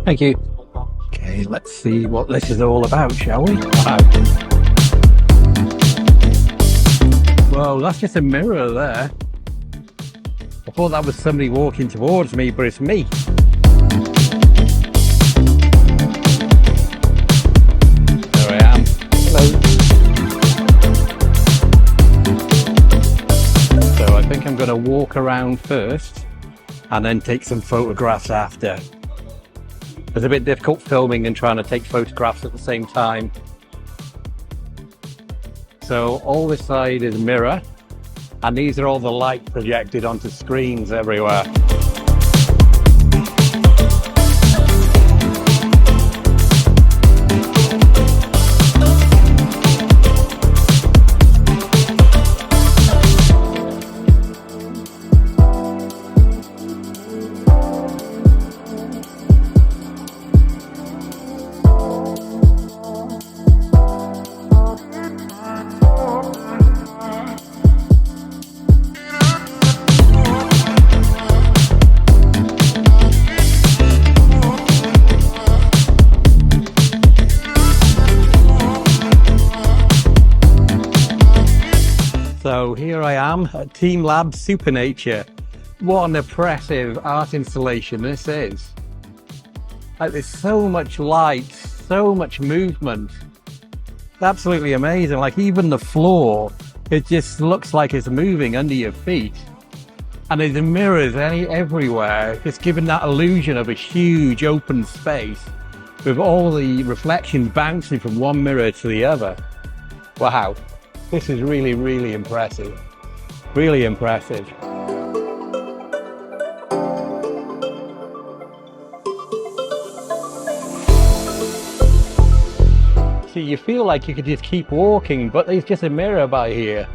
Thank you. Okay, let's see what this is all about, shall we? Wow. Whoa, that's just a mirror there. I thought that was somebody walking towards me, but it's me. There I am. Hello. So I think I'm going to walk around first and then take some photographs after. It's a bit difficult filming and trying to take photographs at the same time. So all this side is mirror, and these are all the light projected onto screens everywhere. So here I am at Teamlab SuperNature. What an impressive art installation this is. Like, there's so much light, so much movement. It's absolutely amazing. Like, even the floor, it just looks like it's moving under your feet. And there's mirrors everywhere, just giving that illusion of a huge open space with all the reflections bouncing from one mirror to the other. Wow. This is really, really impressive. Really impressive. See, you feel like you could just keep walking, but there's just a mirror by here.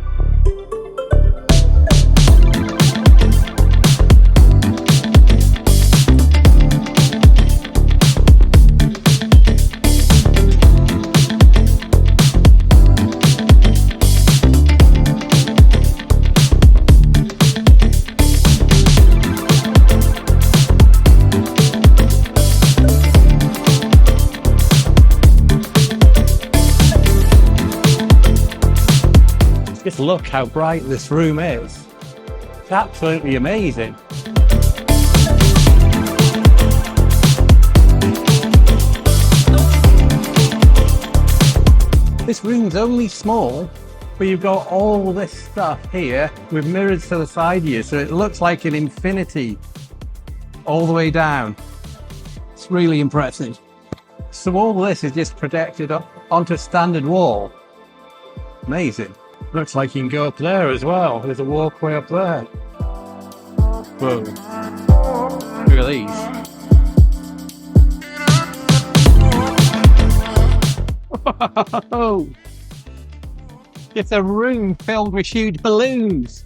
Just look how bright this room is. It's absolutely amazing. This room's only small, but you've got all this stuff here with mirrors to the side of you, so it looks like an infinity all the way down. It's really impressive. So all this is just projected up onto a standard wall. Amazing. Looks like you can go up there as well. There's a walkway up there. Whoa. Look at these. Whoa. It's a room filled with huge balloons.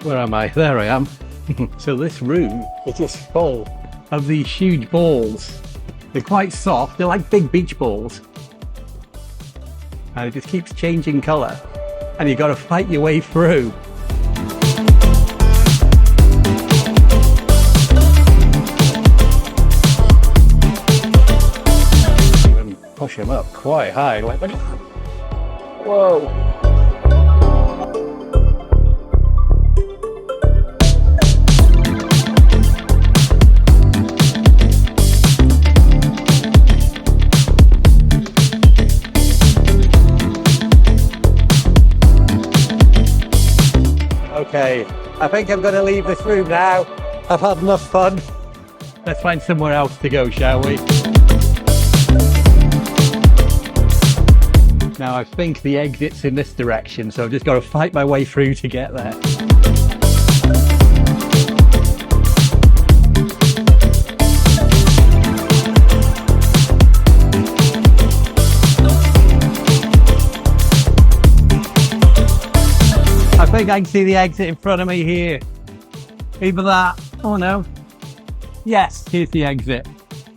Where am I? There I am. So this room is just full of these huge balls. They're quite soft, they're like big beach balls. And it just keeps changing colour. And you've got to fight your way through. Even push them up quite high. Like, look at that. Whoa. Okay, I think I'm going to leave this room now. I've had enough fun. Let's find somewhere else to go, shall we? Now I think the exit's in this direction, so I've just got to fight my way through to get there. I think I can see the exit in front of me here. Either that, oh no. Yes, here's the exit.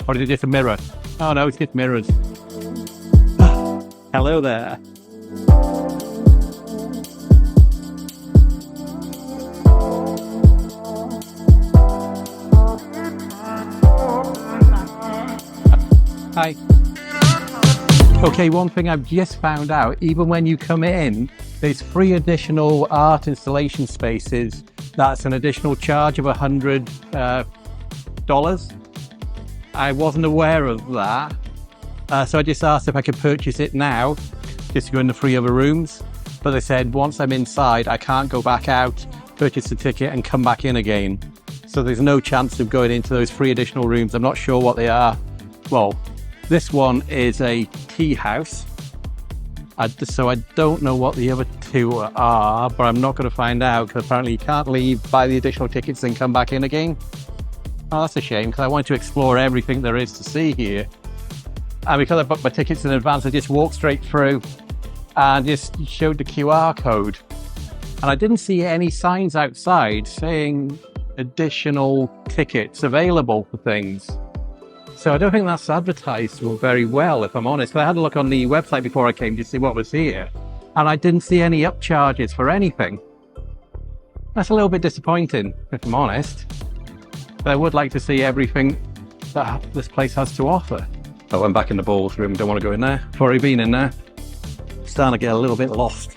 Or is it just a mirror? Oh no, it's just mirrors. Hello there. Hi. Okay, one thing I've just found out, even when you come in, there's 3 additional art installation spaces. That's an additional charge of $100. I wasn't aware of that. So I just asked if I could purchase it now, just to go in the 3 other rooms. But they said once I'm inside, I can't go back out, purchase the ticket and come back in again. So there's no chance of going into those 3 additional rooms. I'm not sure what they are. Well, this one is a tea house. So I don't know what the other 2 are, but I'm not going to find out because apparently you can't leave, buy the additional tickets and come back in again. Oh, that's a shame because I want to explore everything there is to see here. And because I booked my tickets in advance, I just walked straight through and just showed the QR code. And I didn't see any signs outside saying additional tickets available for things. So I don't think that's advertised very well, if I'm honest. I had a look on the website before I came to see what was here, and I didn't see any upcharges for anything. That's a little bit disappointing, if I'm honest. But I would like to see everything that this place has to offer. Oh, I'm back in the balls room. Don't want to go in there. I've already been in there. I'm starting to get a little bit lost.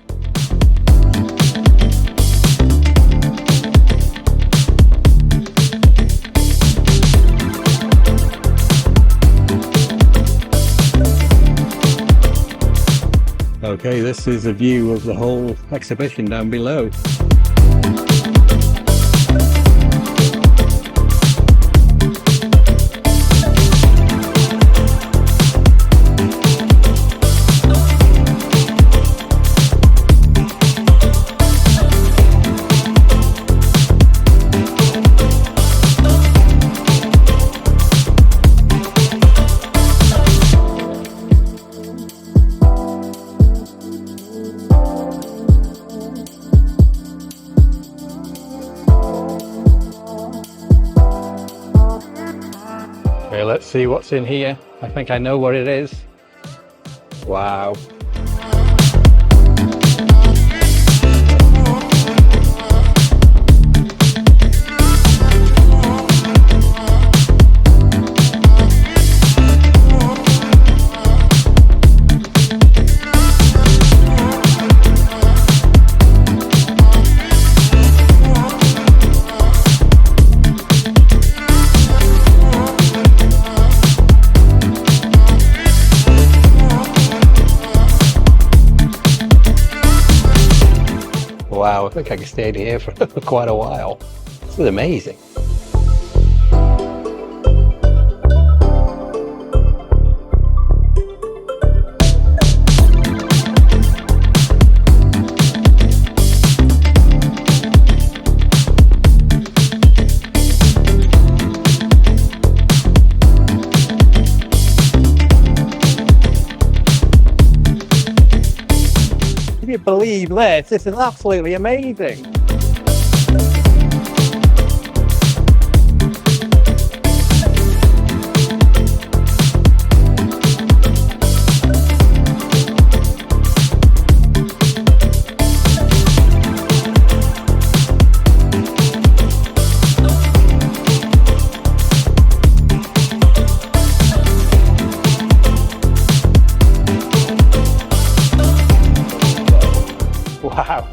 Okay, this is a view of the whole exhibition down below. Okay, let's see what's in here. I think I know what it is. Wow. Wow, I think I can stay here for quite a while. This is amazing. Can you believe this? This is absolutely amazing. Wow.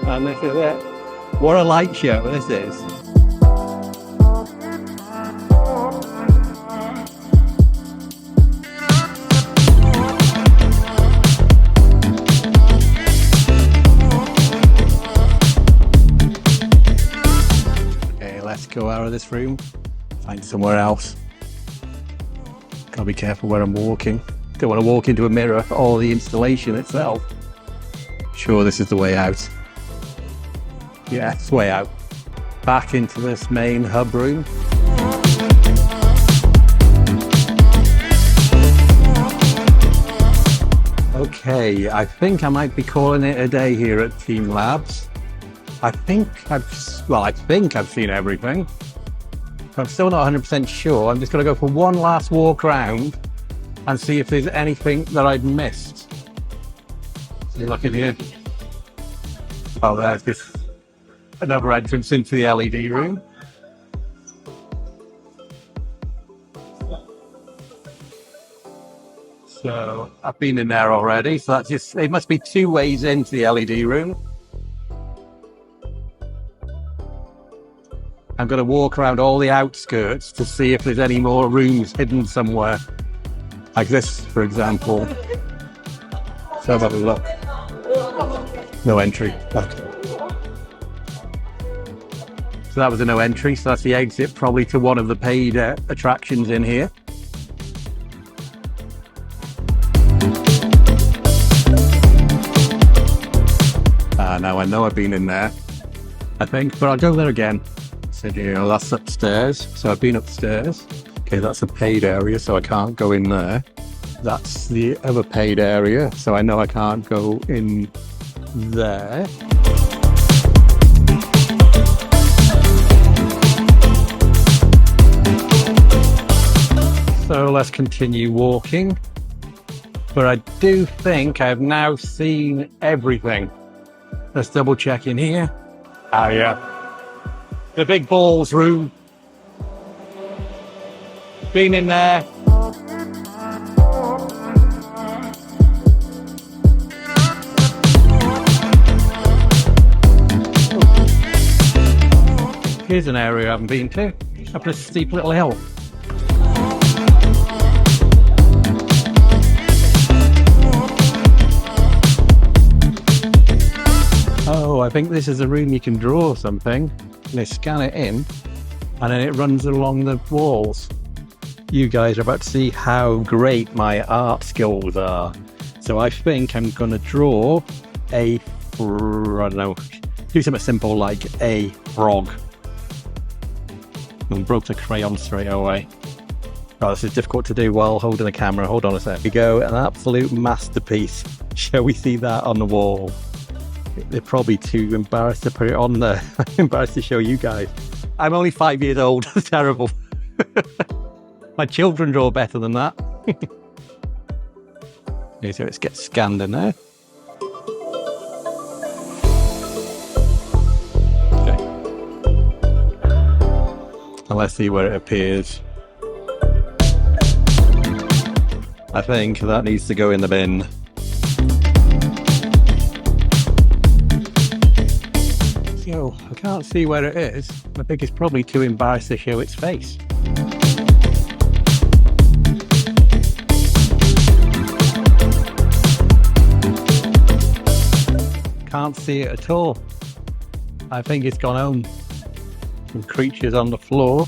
And this is it. What a light show this is. Okay, let's go out of this room. Find somewhere else. Gotta be careful where I'm walking. Don't want to walk into a mirror or the installation itself. Sure, this is the way out. Yeah, it's the way out. Back into this main hub room. Okay, I think I might be calling it a day here at Teamlabs. I think I've seen everything. I'm still not 100% sure. I'm just going to go for one last walk around and see if there's anything that I've missed. So look in here. Oh, there's just another entrance into the LED room. So I've been in there already. So that's just, it must be two ways into the LED room. I'm going to walk around all the outskirts to see if there's any more rooms hidden somewhere. Like this, for example. So have a look. No entry. Okay. So that was a no entry, so that's the exit probably to one of the paid attractions in here. Now I know I've been in there, I think, but I'll go there again. So that's upstairs, so I've been upstairs. Okay, that's a paid area, so I can't go in there. That's the other paid area, so I know I can't go in there. So let's continue walking. But I do think I've now seen everything. Let's double check in here. Ah, yeah. The big balls room. Been in there. Here's an area I haven't been to. Up a steep little hill. Oh, I think this is a room you can draw something. They scan it in and then it runs along the walls. You guys are about to see how great my art skills are. So I think I'm going to draw I don't know, do something simple like a frog. And broke the crayon straight away. Oh, this is difficult to do while holding the camera. Hold on a sec. Here we go, an absolute masterpiece. Shall we see that on the wall? They're probably too embarrassed to put it on there. I'm embarrassed to show you guys. I'm only 5 years old. It's terrible. My children draw better than that. Okay, so let's get scanned in there. Okay. And let's see where it appears. I think that needs to go in the bin. So I can't see where it is. I think it's probably too embarrassed to show its face. Can't see it at all. I think it's gone home. Some creatures on the floor.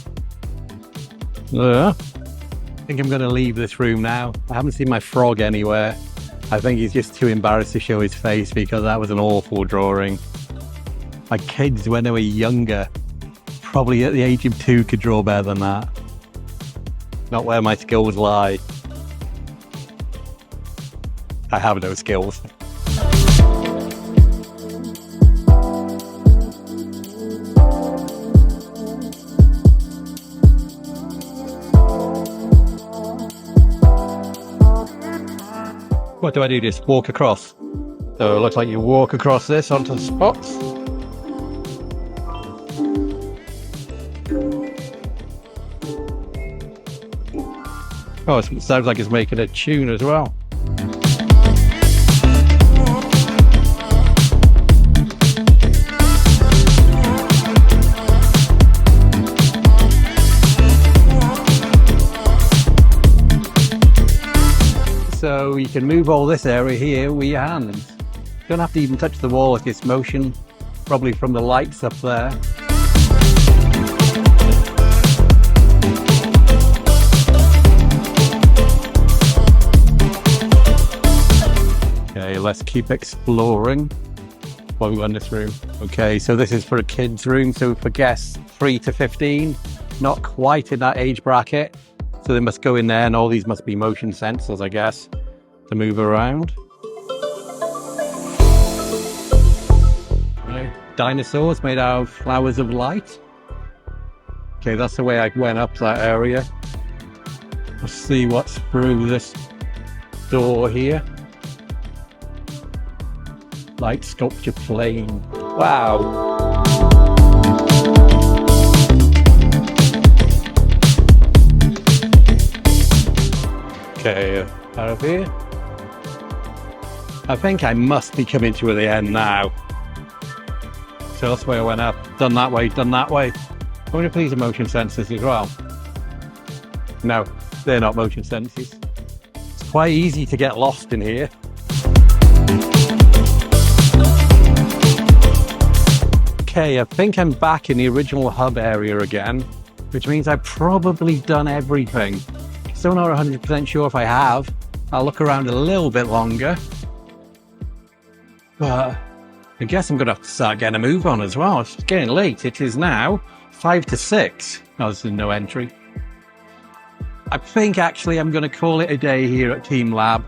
I think I'm going to leave this room now. I haven't seen my frog anywhere. I think he's just too embarrassed to show his face because that was an awful drawing. My kids, when they were younger, probably at the age of 2, could draw better than that. Not where my skills lie. I have no skills. What do I do? Just walk across? So it looks like you walk across this onto the spots. Oh, it sounds like it's making a tune as well. So you can move all this area here with your hands. Don't have to even touch the wall with this motion, probably from the lights up there. Okay, let's keep exploring while we go in this room. Okay, so this is for a kid's room, so for guests 3 to 15, not quite in that age bracket. So they must go in there and all these must be motion sensors, I guess, to move around. dinosaurs made out of flowers of light. Okay, that's the way I went up that area. Let's see what's through this door here. Light sculpture plane. Wow. Okay, out of here. I think I must be coming to the end now. So that's where I went up. Done that way, done that way. I wonder if these are motion sensors as well. No, they're not motion sensors. It's quite easy to get lost in here. Okay, I think I'm back in the original hub area again, which means I've probably done everything. Still not 100% sure if I have. I'll look around a little bit longer. But I guess I'm going to have to start getting a move on as well. It's getting late. It is now 5 to 6. Oh, there's no entry. I think actually I'm going to call it a day here at Teamlab.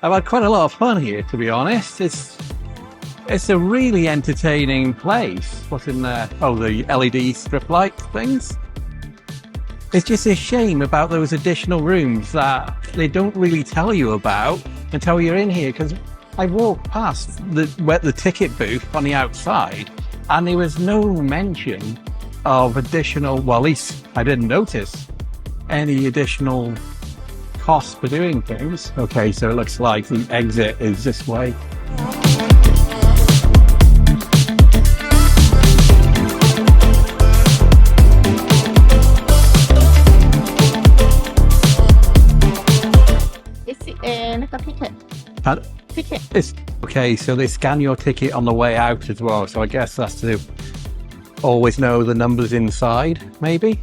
I've had quite a lot of fun here, to be honest. It's a really entertaining place. What's in there? Oh, the LED strip light things. It's just a shame about those additional rooms that they don't really tell you about until you're in here, because I walked past the ticket booth on the outside and there was no mention of additional, well, at least I didn't notice any additional costs for doing things. Okay, so it looks like the exit is this way. Ticket. It's okay, so they scan your ticket on the way out as well, so I guess that's to always know the numbers inside, maybe,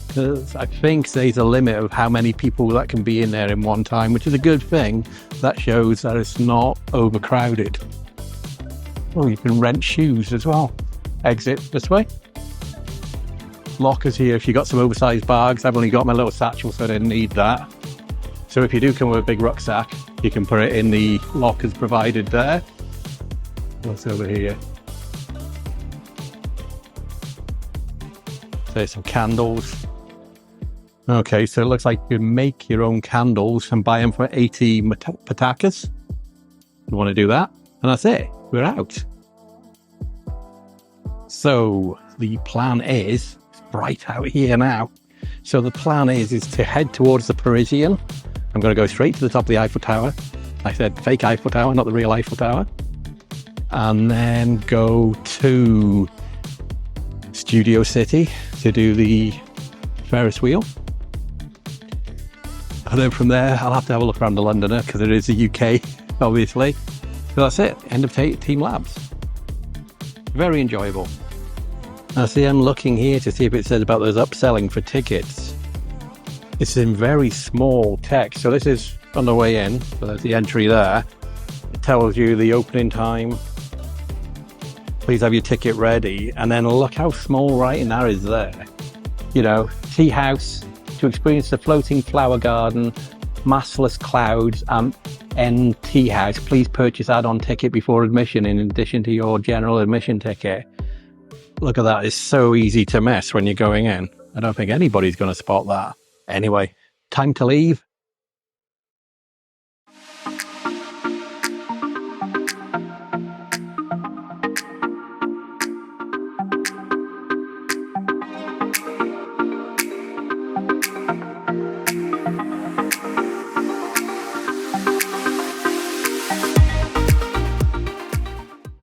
because I think there's a limit of how many people that can be in there in one time, which is a good thing. That shows that it's not overcrowded. Oh, you can rent shoes as well. Exit this way. Lockers here if you got some oversized bags. I've only got my little satchel, so I didn't need that. So if you do come with a big rucksack, you can put it in the lockers provided there. What's over here? There's some candles. Okay, so it looks like you can make your own candles and buy them for 80 patakas. You want to do that? And that's it. We're out. So the plan is, it's bright out here now. So the plan is to head towards the Parisian. I'm going to go straight to the top of the Eiffel Tower. I said fake Eiffel Tower, not the real Eiffel Tower. And then go to Studio City to do the Ferris wheel. And then from there, I'll have to have a look around the Londoner because it is the UK, obviously. So that's it. End of Teamlabs. Very enjoyable. I see I'm looking here to see if it says about those upselling for tickets. It's in very small text. So this is on the way in. So there's the entry there. It tells you the opening time. Please have your ticket ready. And then look how small writing that is there. You know, tea house to experience the floating flower garden, massless clouds, and tea house. Please purchase add-on ticket before admission in addition to your general admission ticket. Look at that. It's so easy to miss when you're going in. I don't think anybody's going to spot that. Anyway, time to leave.